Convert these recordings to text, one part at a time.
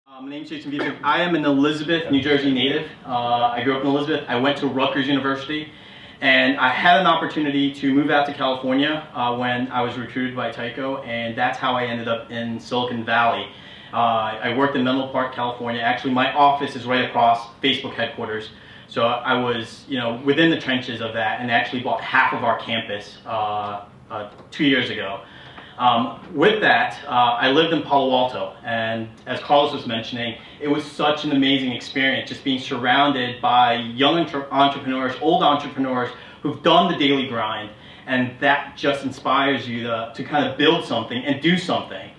My name is Jason Vitug. I am an Elizabeth, New Jersey native. I grew up in Elizabeth. I went to Rutgers University, and I had an opportunity to move out to California when I was recruited by Tyco, and that's how I ended up in Silicon Valley. I worked in Menlo Park, California. Actually, my office is right across Facebook headquarters, so I was, within the trenches of that, and actually bought half of our campus 2 years ago. With that, I lived in Palo Alto, and as Carlos was mentioning, it was such an amazing experience just being surrounded by young entrepreneurs, old entrepreneurs who've done the daily grind, and that just inspires you to kind of build something and do something.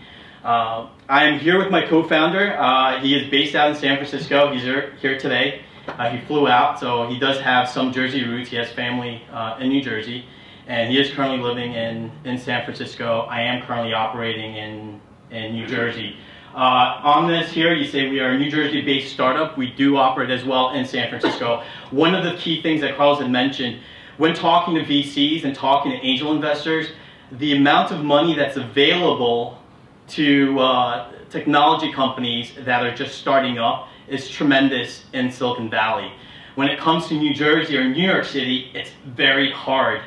I am here with my co-founder. He is based out in San Francisco. He's here today. He flew out, so he does have some Jersey roots. He has family in New Jersey. And he is currently living in San Francisco. I am currently operating in New Jersey. On this here, you say we are a New Jersey-based startup. We do operate as well in San Francisco. One of the key things that Carlos had mentioned, when talking to VCs and talking to angel investors, the amount of money that's available to technology companies that are just starting up is tremendous in Silicon Valley. When it comes to New Jersey or New York City, it's very hard.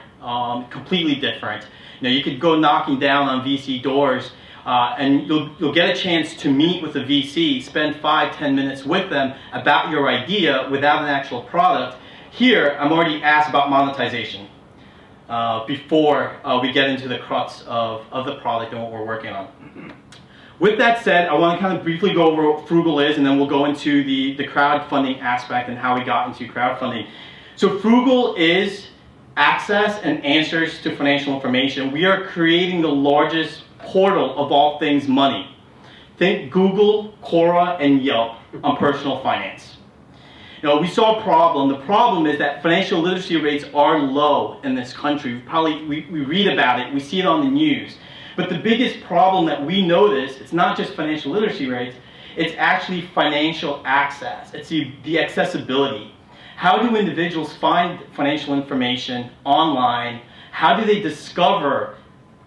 Completely different. You could go knocking down on VC doors and you'll get a chance to meet with a VC, spend 5-10 minutes with them about your idea without an actual product. Here, I'm already asked about monetization before we get into the crux of the product and what we're working on. With that said, I want to kind of briefly go over what Phroogal is, and then we'll go into the crowdfunding aspect and how we got into crowdfunding. So Phroogal is access and answers to financial information. We are creating the largest portal of all things money. Think Google, Quora, and Yelp on personal finance. We saw a problem. The problem is that financial literacy rates are low in this country. We read about it, we see it on the news. But the biggest problem that we notice, it's not just financial literacy rates, it's actually financial access. It's the accessibility. How do individuals find financial information online? How do they discover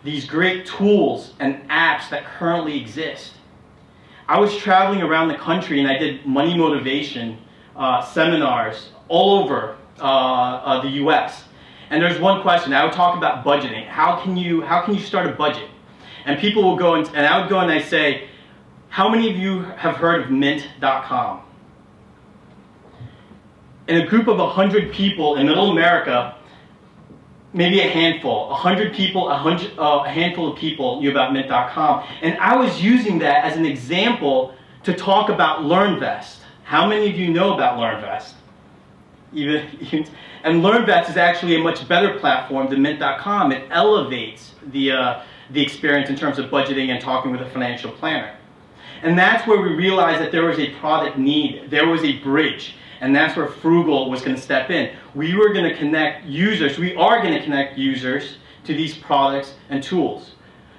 these great tools and apps that currently exist? I was traveling around the country and I did money motivation seminars all over the US. And there's one question. I would talk about budgeting. How can you start a budget? And people will go and I would go and I say, how many of you have heard of mint.com? In a group of 100 people in middle America, maybe a handful, 100 people, a handful of people knew about mint.com. And I was using that as an example to talk about LearnVest. How many of you know about LearnVest? And LearnVest is actually a much better platform than mint.com. It elevates the experience in terms of budgeting and talking with a financial planner. And that's where we realized that there was a product need, there was a bridge. And that's where Phroogal was going to step in. We were going to connect users, we are going to connect users to these products and tools.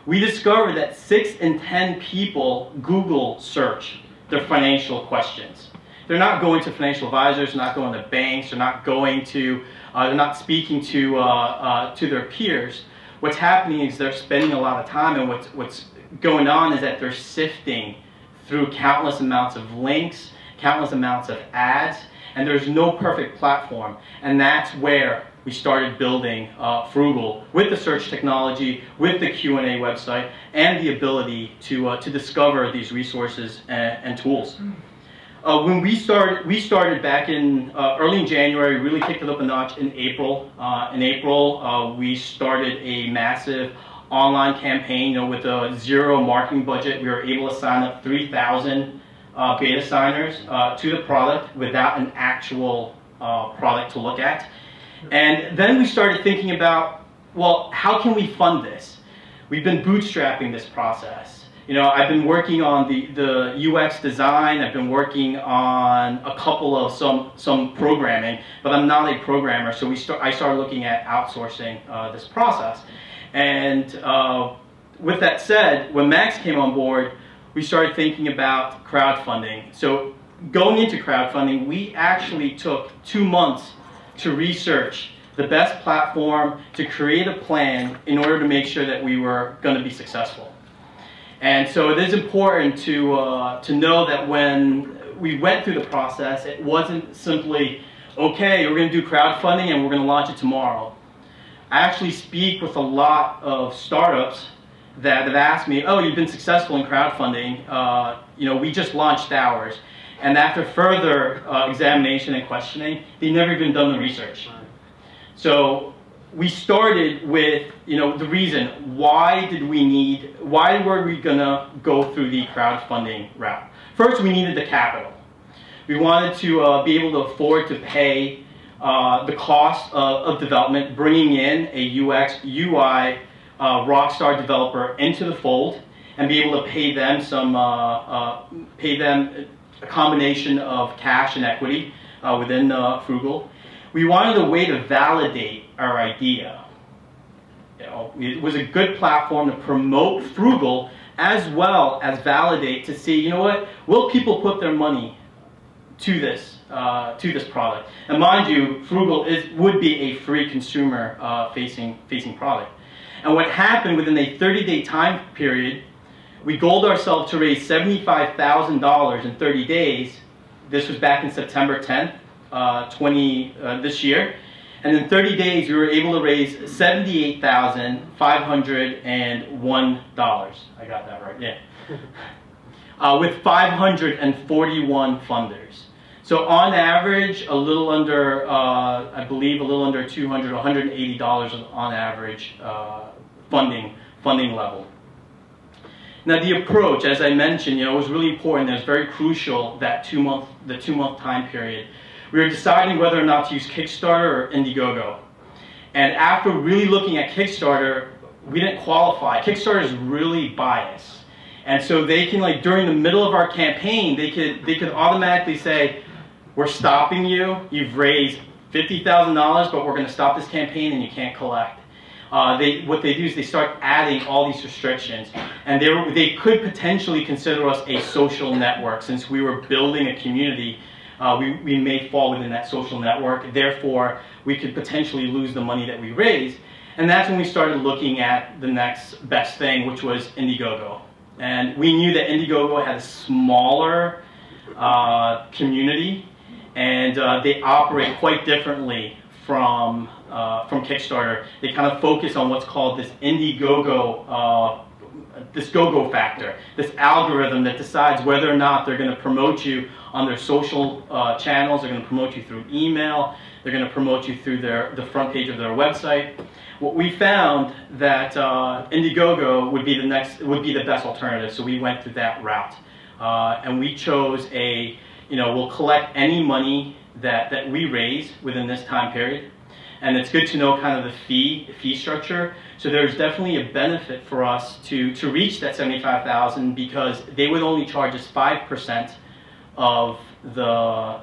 We discovered that 6 in 10 people Google search their financial questions. They're not going to financial advisors, they're not going to banks, they're not speaking to their peers. What's happening is they're spending a lot of time, and what's going on is that they're sifting through countless amounts of links, countless amounts of ads, and there's no perfect platform. And that's where we started building Phroogal with the search technology, with the Q&A website, and the ability to discover these resources and tools. When we started back in early in January, really kicked it up a notch in April. We started a massive online campaign. With a zero marketing budget, we were able to sign up 3,000 beta signers to the product without an actual product to look at. And then we started thinking about, well, how can we fund this? We've been bootstrapping this process. I've been working on the UX design, I've been working on a couple of some programming, but I'm not a programmer, so I started looking at outsourcing this process. And with that said, when Max came on board, we started thinking about crowdfunding. So going into crowdfunding, we actually took 2 months to research the best platform, to create a plan in order to make sure that we were going to be successful. And so it is important to know that when we went through the process, it wasn't simply, okay, we're going to do crowdfunding and we're going to launch it tomorrow. I actually speak with a lot of startups that have asked me, oh, you've been successful in crowdfunding, we just launched ours. And after further examination and questioning, they've never even done the research. So we started with, the reason, why were we gonna go through the crowdfunding route? First, we needed the capital. We wanted to be able to afford to pay the cost of development, bringing in a UX, UI rockstar developer into the fold, and be able to pay them a combination of cash and equity within Phroogal. We wanted a way to validate our idea. It was a good platform to promote Phroogal as well as validate to see, will people put their money to this product? And mind you, Phroogal would be a free consumer facing product. And what happened within a 30-day time period, we goaled ourselves to raise $75,000 in 30 days. This was back in September 10th, this year. And in 30 days, we were able to raise $78,501. I got that right, yeah. With 541 funders. So on average, a little under $200, $180 on average funding level. Now the approach, as I mentioned, was really important. It was very crucial, the two-month time period. We were deciding whether or not to use Kickstarter or Indiegogo. And after really looking at Kickstarter, we didn't qualify. Kickstarter is really biased. And so they can, during the middle of our campaign, they could automatically say, we're stopping you. You've raised $50,000, but we're going to stop this campaign and you can't collect. What they do is they start adding all these restrictions, and they could potentially consider us a social network. Since we were building a community, we may fall within that social network. Therefore, we could potentially lose the money that we raised. And that's when we started looking at the next best thing, which was Indiegogo. And we knew that Indiegogo had a smaller community, and they operate quite differently from Kickstarter. They kind of focus on what's called this Indiegogo, this go-go factor, this algorithm that decides whether or not they're going to promote you on their social channels. They're going to promote you through email. They're going to promote you through the front page of their website. What we found that Indiegogo would be the best alternative, so we went through that route, and we chose we'll collect any money that we raise within this time period. And it's good to know kind of the fee structure. So there's definitely a benefit for us to reach that $75,000, because they would only charge us 5% of the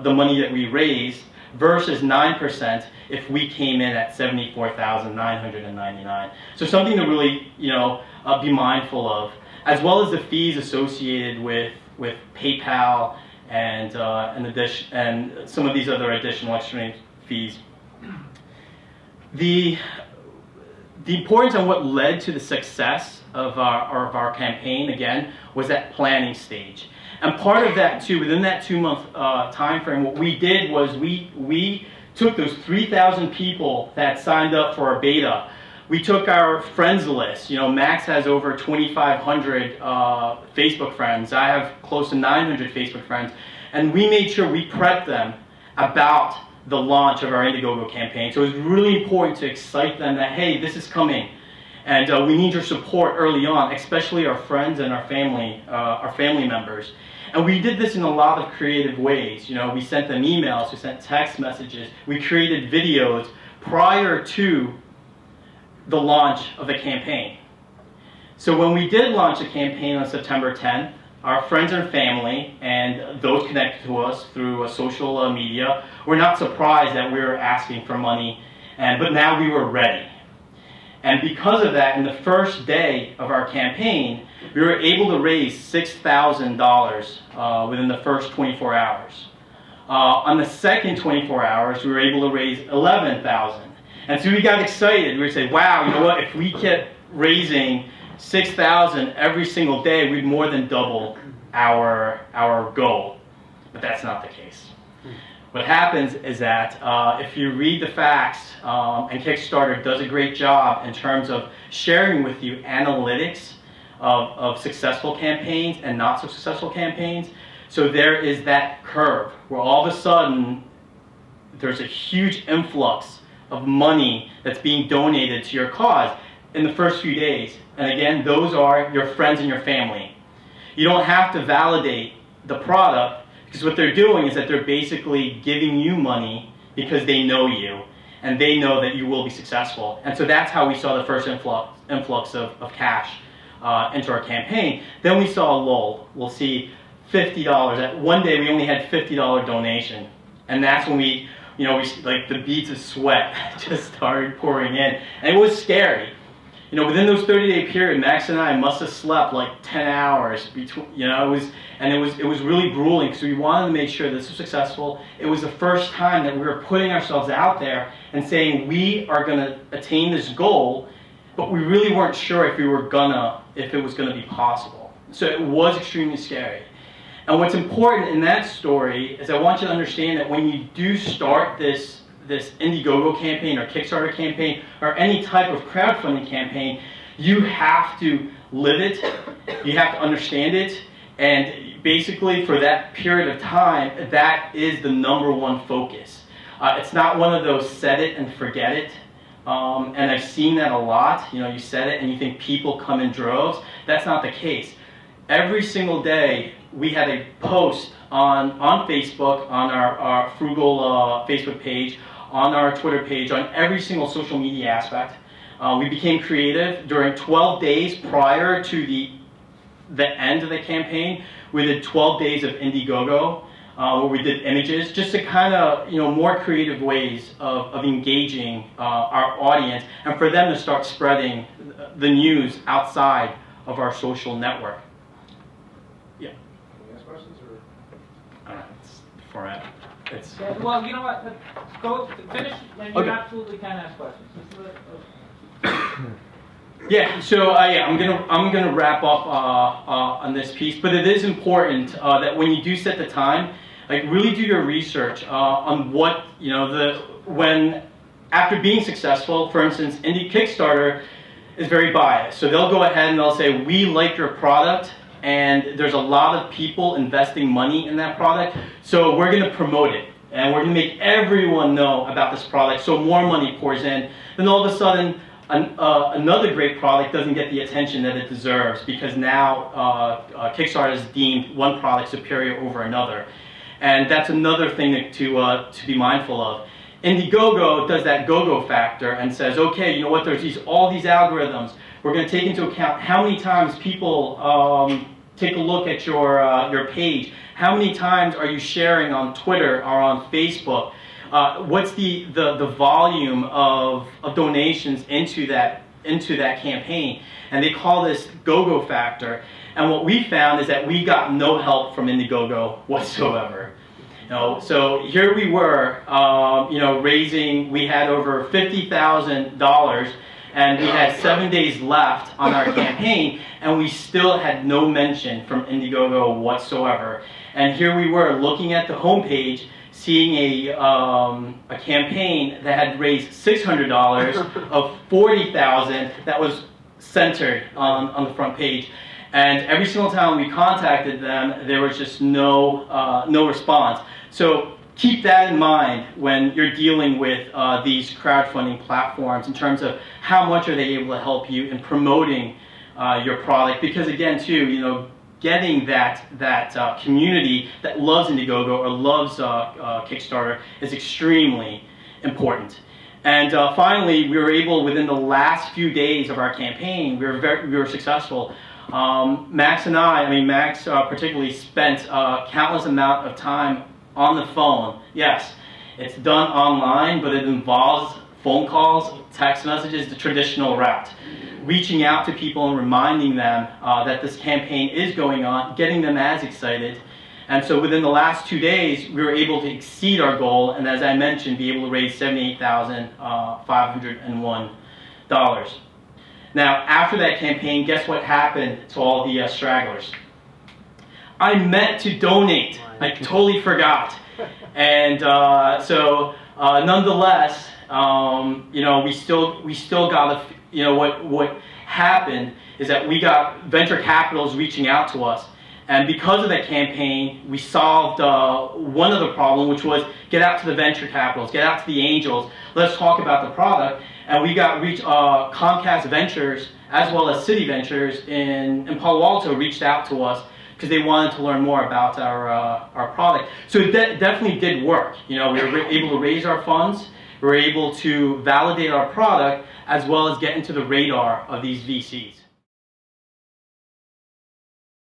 money that we raised versus 9% if we came in at $74,999. So something to really be mindful of, as well as the fees associated with PayPal and some of these other additional extra fees. The importance and what led to the success of our campaign, again, was that planning stage. And part of that too, within that 2-month time frame, what we did was we took those 3,000 people that signed up for our beta. We took our friends list. Max has over 2,500 Facebook friends. I have close to 900 Facebook friends. And we made sure we prepped them about the launch of our Indiegogo campaign. So it was really important to excite them that, hey, this is coming. And we need your support early on, especially our friends and our family members. And we did this in a lot of creative ways. We sent them emails, we sent text messages, we created videos prior to the launch of the campaign. So when we did launch the campaign on September 10th, our friends and family and those connected to us through social media were not surprised that we were asking for money, but now we were ready. And because of that, in the first day of our campaign, we were able to raise $6,000 within the first 24 hours. On the second 24 hours, we were able to raise $11,000. And so we got excited. We said, wow, you know what, if we kept raising 6,000 every single day, we'd more than double our goal. But that's not the case. What happens is that if you read the facts, and Kickstarter does a great job in terms of sharing with you analytics of successful campaigns and not so successful campaigns. So there is that curve where all of a sudden there's a huge influx of money that's being donated to your cause in the first few days. And again, those are your friends and your family. You don't have to validate the product, because what they're doing is that they're basically giving you money because they know you and they know that you will be successful. And so that's how we saw the first influx of cash into our campaign. Then we saw a lull. We'll see $50. One day we only had $50 donation, and that's when we like the beads of sweat just started pouring in, and it was scary. Within those 30-day period, Max and I must have slept like 10 hours between. It was really grueling because we wanted to make sure this was successful. It was the first time that we were putting ourselves out there and saying we are going to attain this goal, but we really weren't sure if it was gonna be possible. So it was extremely scary. And what's important in that story is I want you to understand that when you do start this Indiegogo campaign or Kickstarter campaign or any type of crowdfunding campaign, you have to live it, you have to understand it, and basically for that period of time, that is the #1 focus. It's not one of those set it and forget it. And I've seen that a lot. You set it and you think people come in droves. That's not the case. Every single day we had a post on Facebook, on our Phroogal Facebook page, on our Twitter page, on every single social media aspect. We became creative during 12 days prior to the end of the campaign. We did 12 days of Indiegogo, where we did images, just to kind of, more creative ways of engaging our audience, and for them to start spreading the news outside of our social network. Yeah. Any ask questions, or? It's format. It's. Yeah, well, you know what? Go finish, and you absolutely can ask questions. Yeah, so I'm gonna wrap up on this piece, but it is important that when you do set the time, like really do your research on what when after being successful. For instance, Kickstarter is very biased, so they'll go ahead and they'll say we like your product, and there's a lot of people investing money in that product, so we're gonna promote it and we're gonna make everyone know about this product, so more money pours in. Then all of a sudden, another great product doesn't get the attention that it deserves because now Kickstarter has deemed one product superior over another. And that's another thing to be mindful of. Indiegogo does that go-go factor and says, okay, you know what, there's all these algorithms. We're going to take into account how many times people take a look at your page. How many times are you sharing on Twitter or on Facebook? What's the volume of donations into that campaign? And they call this go-go factor. And what we found is that we got no help from Indiegogo whatsoever. So here we were, raising. We had over $50,000, and we had 7 days left on our campaign, and we still had no mention from Indiegogo whatsoever. And here we were looking at the homepage, seeing a campaign that had raised $600 of $40,000 that was centered on the front page. And every single time we contacted them, there was just no response. So keep that in mind when you're dealing with these crowdfunding platforms in terms of how much are they able to help you in promoting your product. Because again, too, getting that community that loves Indiegogo or loves Kickstarter is extremely important. And finally, we were able, within the last few days of our campaign, we were successful. Max and Max particularly spent a countless amount of time on the phone. Yes, it's done online, but it involves phone calls, text messages, the traditional route. Reaching out to people and reminding them that this campaign is going on, getting them as excited. And so within the last 2 days, we were able to exceed our goal, and as I mentioned, be able to raise $78,501. Now, after that campaign, guess what happened to all the stragglers? I meant to donate. I totally forgot. And nonetheless, we still got what happened is that we got venture capitals reaching out to us. And because of that campaign, we solved one of the problem, which was get out to the venture capitals, get out to the angels, let's talk about the product. And we got Comcast Ventures, as well as City Ventures in Palo Alto reached out to us because they wanted to learn more about our product. So it definitely did work. We were able to raise our funds, we were able to validate our product, as well as get into the radar of these VCs.